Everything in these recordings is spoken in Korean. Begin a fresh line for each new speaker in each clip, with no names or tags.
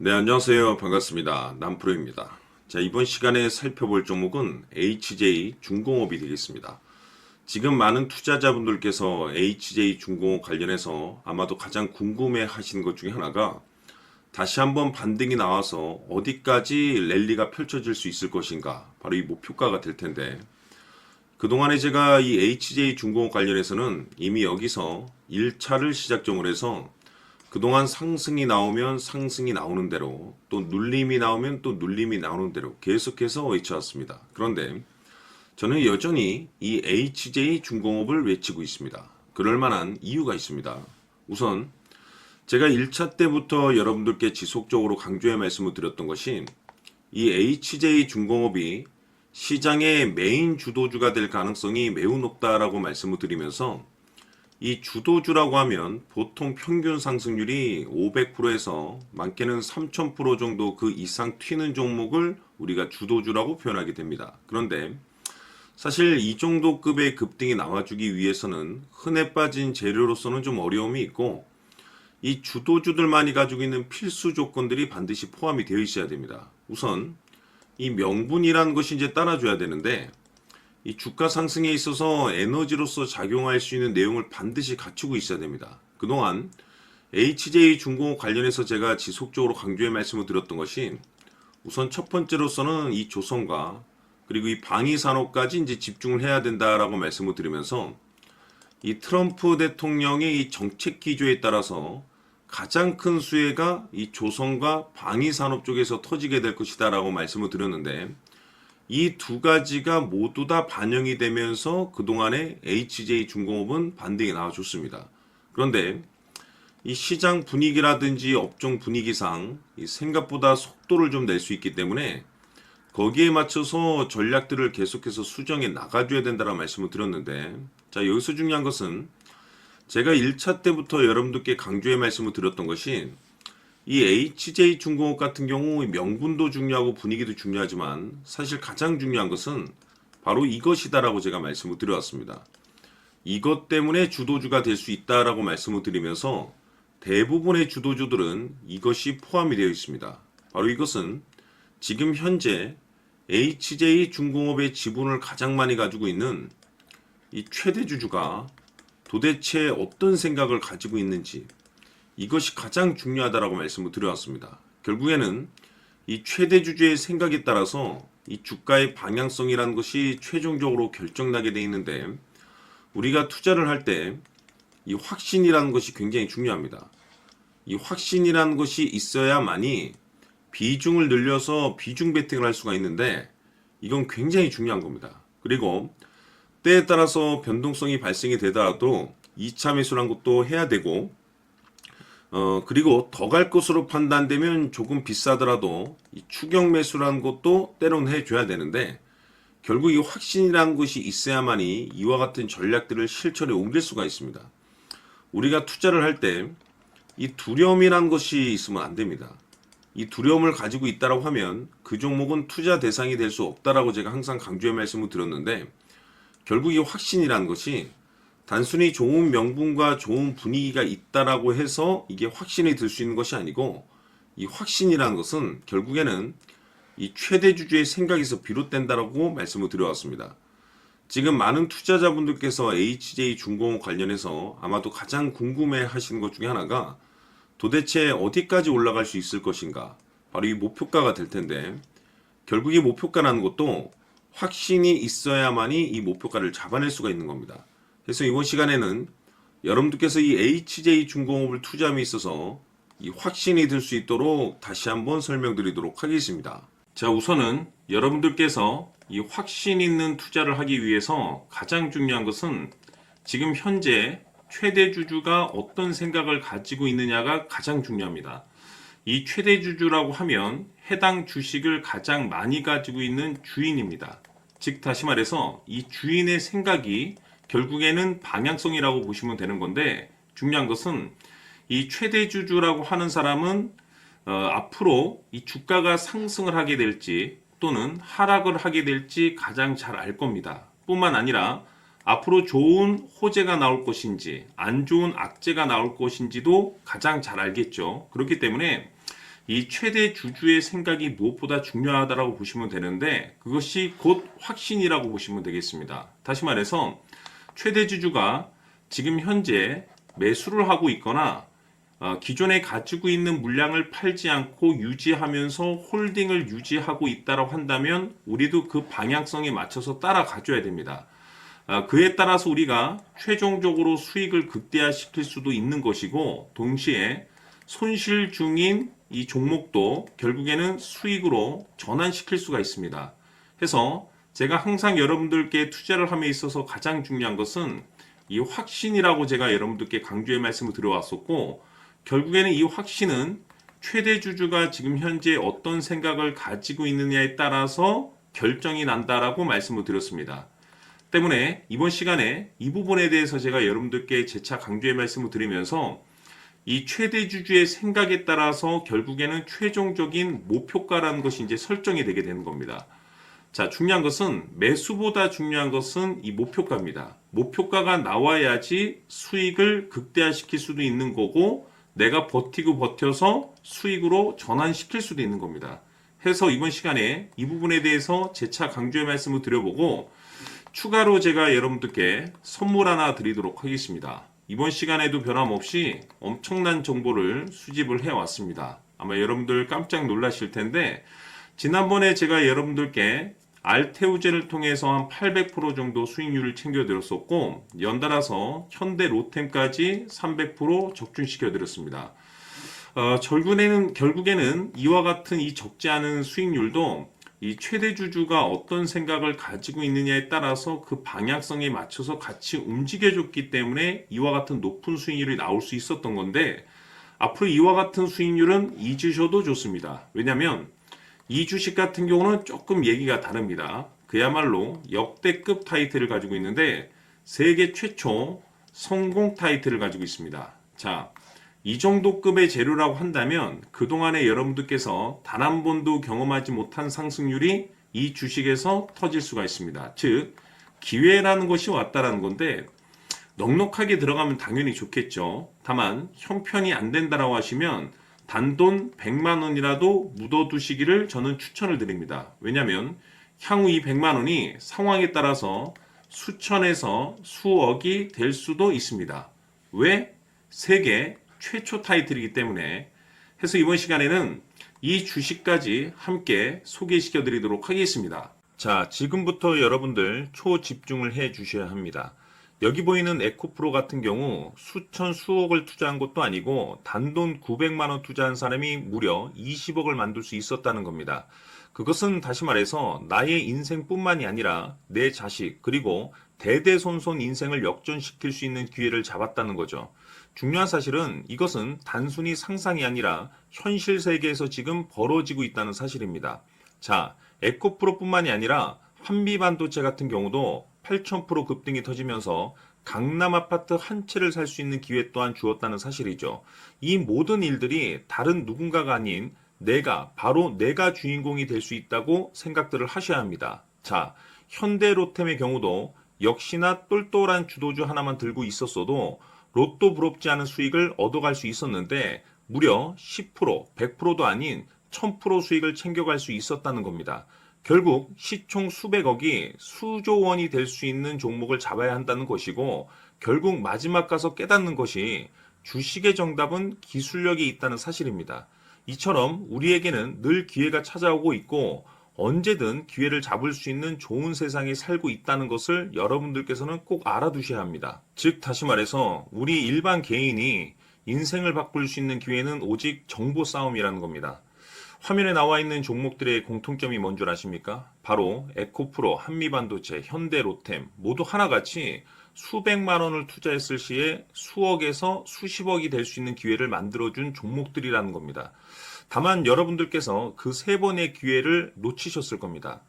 네, 안녕하세요. 반갑습니다. 남프로입니다. 자, 이번 시간에 살펴볼 종목은 HJ 중공업이 되겠습니다. 지금 많은 투자자분들께서 HJ 중공업 관련해서 아마도 가장 궁금해 하시는 것 중에 하나가 다시 한번 반등이 나와서 어디까지 랠리가 펼쳐질 수 있을 것인가, 바로 이 목표가가 될 텐데, 그동안에 제가 이 HJ 중공업 관련해서는 이미 여기서 1차를 시작점으로 해서 그동안 상승이 나오면 상승이 나오는 대로, 또 눌림이 나오면 또 눌림이 나오는 대로 계속해서 외쳐왔습니다. 그런데 저는 여전히 이 HJ 중공업을 외치고 있습니다. 그럴 만한 이유가 있습니다. 우선 제가 1차 때부터 여러분들께 지속적으로 강조해 말씀을 드렸던 것이 이 HJ 중공업이 시장의 메인 주도주가 될 가능성이 매우 높다라고 말씀을 드리면서, 이 주도주라고 하면 보통 평균 상승률이 500%에서 많게는 3000% 정도 그 이상 튀는 종목을 우리가 주도주라고 표현하게 됩니다. 그런데 사실 이 정도 급의 급등이 나와주기 위해서는 흔해 빠진 재료로서는 좀 어려움이 있고, 이 주도주들만이 가지고 있는 필수 조건들이 반드시 포함이 되어 있어야 됩니다. 우선 이 명분이라는 것이 이제 따라줘야 되는데, 이 주가 상승에 있어서 에너지로서 작용할 수 있는 내용을 반드시 갖추고 있어야 됩니다. 그동안 HJ 중공업 관련해서 제가 지속적으로 강조해 말씀을 드렸던 것이, 우선 첫 번째로서는 이 조선과 그리고 이 방위산업까지 이제 집중을 해야 된다라고 말씀을 드리면서, 이 트럼프 대통령의 이 정책 기조에 따라서 가장 큰 수혜가 이 조선과 방위산업 쪽에서 터지게 될 것이다라고 말씀을 드렸는데, 이 두 가지가 모두 다 반영이 되면서 그동안의 HJ 중공업은 반등이 나와줬습니다. 그런데 이 시장 분위기라든지 업종 분위기상 이 생각보다 속도를 좀 낼 수 있기 때문에 거기에 맞춰서 전략들을 계속해서 수정해 나가줘야 된다는 말씀을 드렸는데, 자, 여기서 중요한 것은 제가 1차 때부터 여러분들께 강조해 말씀을 드렸던 것이, 이 HJ 중공업 같은 경우 명분도 중요하고 분위기도 중요하지만 사실 가장 중요한 것은 바로 이것이다라고 제가 말씀을 드려왔습니다. 이것 때문에 주도주가 될 수 있다라고 말씀을 드리면서 대부분의 주도주들은 이것이 포함이 되어 있습니다. 바로 이것은 지금 현재 HJ 중공업의 지분을 가장 많이 가지고 있는 이 최대 주주가 도대체 어떤 생각을 가지고 있는지, 이것이 가장 중요하다라고 말씀을 드려왔습니다. 결국에는 이 최대 주주의 생각에 따라서 이 주가의 방향성이라는 것이 최종적으로 결정나게 돼 있는데, 우리가 투자를 할 때 이 확신이라는 것이 굉장히 중요합니다. 이 확신이라는 것이 있어야만이 비중을 늘려서 비중 베팅을 할 수가 있는데, 이건 굉장히 중요한 겁니다. 그리고 때에 따라서 변동성이 발생이 되더라도 2차 매수란 것도 해야 되고, 그리고 더 갈 것으로 판단되면 조금 비싸더라도 이 추격 매수라는 것도 때로는 해줘야 되는데, 결국 이 확신이라는 것이 있어야만이 이와 같은 전략들을 실천에 옮길 수가 있습니다. 우리가 투자를 할 때 이 두려움이라는 것이 있으면 안 됩니다. 이 두려움을 가지고 있다라고 하면 그 종목은 투자 대상이 될 수 없다라고 제가 항상 강조의 말씀을 드렸는데, 결국 이 확신이라는 것이 단순히 좋은 명분과 좋은 분위기가 있다라고 해서 이게 확신이 들 수 있는 것이 아니고, 이 확신이라는 것은 결국에는 이 최대 주주의 생각에서 비롯된다라고 말씀을 드려왔습니다. 지금 많은 투자자분들께서 HJ 중공업 관련해서 아마도 가장 궁금해 하시는 것 중에 하나가 도대체 어디까지 올라갈 수 있을 것인가, 바로 이 목표가가 될 텐데, 결국 이 목표가라는 것도 확신이 있어야만이 이 목표가를 잡아낼 수가 있는 겁니다. 그래서 이번 시간에는 여러분들께서 이 HJ 중공업을 투자함에 있어서 이 확신이 들 수 있도록 다시 한번 설명드리도록 하겠습니다. 자, 우선은 여러분들께서 이 확신 있는 투자를 하기 위해서 가장 중요한 것은 지금 현재 최대 주주가 어떤 생각을 가지고 있느냐가 가장 중요합니다. 이 최대 주주라고 하면 해당 주식을 가장 많이 가지고 있는 주인입니다. 즉 다시 말해서 이 주인의 생각이 결국에는 방향성이라고 보시면 되는 건데, 중요한 것은 이 최대 주주라고 하는 사람은 앞으로 이 주가가 상승을 하게 될지 또는 하락을 하게 될지 가장 잘 알 겁니다. 뿐만 아니라 앞으로 좋은 호재가 나올 것인지 안 좋은 악재가 나올 것인지도 가장 잘 알겠죠. 그렇기 때문에 이 최대 주주의 생각이 무엇보다 중요하다라고 보시면 되는데 그것이 곧 확신이라고 보시면 되겠습니다. 다시 말해서 최대 주주가 지금 현재 매수를 하고 있거나 기존에 가지고 있는 물량을 팔지 않고 유지하면서 홀딩을 유지하고 있다고 한다면 우리도 그 방향성에 맞춰서 따라가줘야 됩니다. 그에 따라서 우리가 최종적으로 수익을 극대화시킬 수도 있는 것이고 동시에 손실 중인 이 종목도 결국에는 수익으로 전환시킬 수가 있습니다. 해서 제가 항상 여러분들께 투자를 함에 있어서 가장 중요한 것은 이 확신이라고 제가 여러분들께 강조의 말씀을 드려왔었고 결국에는 이 확신은 최대 주주가 지금 현재 어떤 생각을 가지고 있느냐에 따라서 결정이 난다라고 말씀을 드렸습니다. 때문에 이번 시간에 이 부분에 대해서 제가 여러분들께 재차 강조의 말씀을 드리면서 이 최대 주주의 생각에 따라서 결국에는 최종적인 목표가라는 것이 이제 설정이 되게 되는 겁니다. 자, 중요한 것은 매수보다 중요한 것은 이 목표가입니다. 목표가가 나와야지 수익을 극대화시킬 수도 있는 거고 내가 버티고 버텨서 수익으로 전환시킬 수도 있는 겁니다. 해서 이번 시간에 이 부분에 대해서 재차 강조의 말씀을 드려보고 추가로 제가 여러분들께 선물 하나 드리도록 하겠습니다. 이번 시간에도 변함없이 엄청난 정보를 수집을 해왔습니다. 아마 여러분들 깜짝 놀라실 텐데 지난번에 제가 여러분들께 알테오제를 통해서 한 800% 정도 수익률을 챙겨드렸었고 연달아서 현대 로템까지 300% 적중시켜드렸습니다. 결국에는 이와 같은 이 적지 않은 수익률도 이 최대 주주가 어떤 생각을 가지고 있느냐에 따라서 그 방향성에 맞춰서 같이 움직여줬기 때문에 이와 같은 높은 수익률이 나올 수 있었던 건데 앞으로 이와 같은 수익률은 잊으셔도 좋습니다. 왜냐하면 이 주식 같은 경우는 조금 얘기가 다릅니다. 그야말로 역대급 타이틀을 가지고 있는데 세계 최초 성공 타이틀을 가지고 있습니다. 자, 이 정도 급의 재료라고 한다면 그동안에 여러분들께서 단 한 번도 경험하지 못한 상승률이 이 주식에서 터질 수가 있습니다. 즉 기회라는 것이 왔다라는 건데 넉넉하게 들어가면 당연히 좋겠죠. 다만 형편이 안 된다라고 하시면 단돈 100만 원이라도 묻어두시기를 저는 추천을 드립니다. 왜냐하면 향후 이 100만 원이 상황에 따라서 수천에서 수억이 될 수도 있습니다. 왜? 세계 최초 타이틀이기 때문에. 해서 이번 시간에는 이 주식까지 함께 소개시켜 드리도록 하겠습니다. 자, 지금부터 여러분들 초집중을 해 주셔야 합니다. 여기 보이는 에코프로 같은 경우 수천 수억을 투자한 것도 아니고 단돈 900만 원 투자한 사람이 무려 20억을 만들 수 있었다는 겁니다. 그것은 다시 말해서 나의 인생뿐만이 아니라 내 자식 그리고 대대손손 인생을 역전시킬 수 있는 기회를 잡았다는 거죠. 중요한 사실은 이것은 단순히 상상이 아니라 현실 세계에서 지금 벌어지고 있다는 사실입니다. 자, 에코프로뿐만이 아니라 한미반도체 같은 경우도 8,000% 급등이 터지면서 강남 아파트 한 채를 살 수 있는 기회 또한 주었다는 사실이죠. 이 모든 일들이 다른 누군가가 아닌 바로 내가 주인공이 될 수 있다고 생각들을 하셔야 합니다. 자, 현대로템의 경우도 역시나 똘똘한 주도주 하나만 들고 있었어도 로또 부럽지 않은 수익을 얻어갈 수 있었는데 무려 10%, 100%도 아닌 1000% 수익을 챙겨갈 수 있었다는 겁니다. 결국 시총 수백억이 수조 원이 될 수 있는 종목을 잡아야 한다는 것이고 결국 마지막 가서 깨닫는 것이 주식의 정답은 기술력이 있다는 사실입니다. 이처럼 우리에게는 늘 기회가 찾아오고 있고 언제든 기회를 잡을 수 있는 좋은 세상에 살고 있다는 것을 여러분들께서는 꼭 알아두셔야 합니다. 즉 다시 말해서 우리 일반 개인이 인생을 바꿀 수 있는 기회는 오직 정보 싸움이라는 겁니다. 화면에 나와 있는 종목들의 공통점이 뭔 줄 아십니까? 바로 에코프로, 한미반도체, 현대로템 모두 하나같이 수백만 원을 투자했을 시에 수억에서 수십억이 될 수 있는 기회를 만들어준 종목들이라는 겁니다. 다만 여러분들께서 그 세 번의 기회를 놓치셨을 겁니다.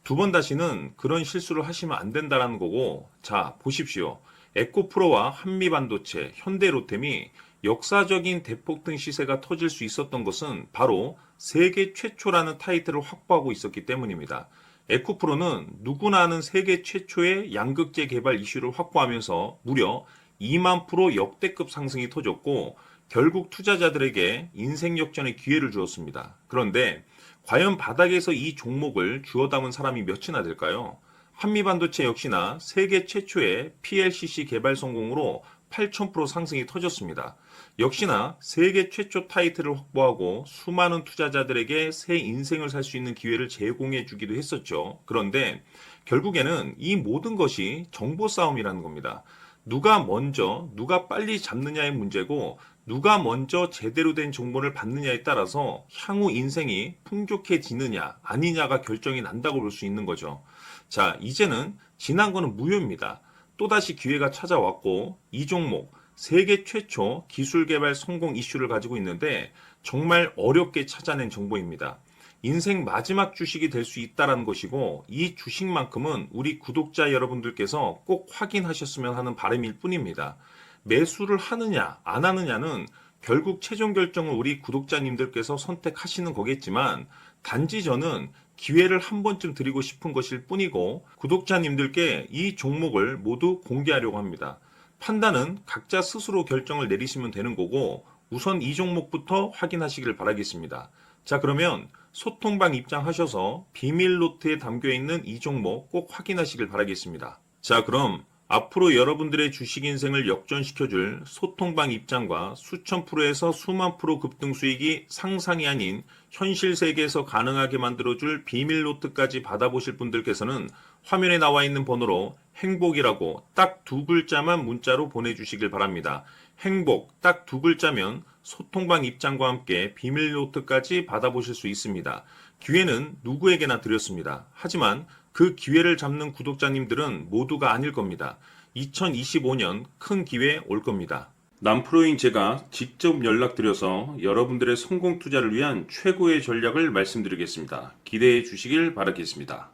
두 번 다시는 그런 실수를 하시면 안 된다는 거고, 자 보십시오. 에코프로와 한미반도체, 현대로템이 역사적인 대폭등 시세가 터질 수 있었던 것은 바로 세계 최초라는 타이틀을 확보하고 있었기 때문입니다. 에코프로는 누구나 아는 세계 최초의 양극재 개발 이슈를 확보하면서 무려 2만% 역대급 상승이 터졌고
결국 투자자들에게 인생 역전의 기회를 주었습니다. 그런데 과연 바닥에서 이 종목을 주워 담은 사람이 몇이나 될까요? 한미반도체 역시나 세계 최초의 PLCC 개발 성공으로 8,000% 상승이 터졌습니다. 역시나 세계 최초 타이틀을 확보하고 수많은 투자자들에게 새 인생을 살 수 있는 기회를 제공해 주기도 했었죠. 그런데 결국에는 이 모든 것이 정보 싸움이라는 겁니다. 누가 먼저, 누가 빨리 잡느냐의 문제고, 누가 먼저 제대로 된 정보를 받느냐에 따라서 향후 인생이 풍족해지느냐, 아니냐가 결정이 난다고 볼 수 있는 거죠. 자, 이제는 지난 거는 무효입니다. 또다시 기회가 찾아왔고, 이 종목, 세계 최초 기술 개발 성공 이슈를 가지고 있는데, 정말 어렵게 찾아낸 정보입니다. 인생 마지막 주식이 될 수 있다는 것이고, 이 주식만큼은 우리 구독자 여러분들께서 꼭 확인하셨으면 하는 바람일 뿐입니다. 매수를 하느냐 안 하느냐는 결국 최종 결정을 우리 구독자님들께서 선택하시는 거겠지만, 단지 저는 기회를 한 번쯤 드리고 싶은 것일 뿐이고, 구독자님들께 이 종목을 모두 공개하려고 합니다. 판단은 각자 스스로 결정을 내리시면 되는 거고, 우선 이 종목부터 확인하시길 바라겠습니다. 자, 그러면 소통방 입장하셔서 비밀 노트에 담겨 있는 이 종목 꼭 확인하시길 바라겠습니다. 자, 그럼 앞으로 여러분들의 주식 인생을 역전시켜줄 소통방 입장과 수천 프로에서 수만 프로 급등 수익이 상상이 아닌 현실 세계에서 가능하게 만들어줄 비밀 노트까지 받아보실 분들께서는 화면에 나와 있는 번호로 행복이라고 딱 두 글자만 문자로 보내주시길 바랍니다. 행복 딱 두 글자면 소통방 입장과 함께 비밀 노트까지 받아보실 수 있습니다. 기회는 누구에게나 드렸습니다. 하지만 그 기회를 잡는 구독자님들은 모두가 아닐 겁니다. 2025년 큰 기회 올 겁니다.
남프로인 제가 직접 연락드려서 여러분들의 성공 투자를 위한 최고의 전략을 말씀드리겠습니다. 기대해 주시길 바라겠습니다.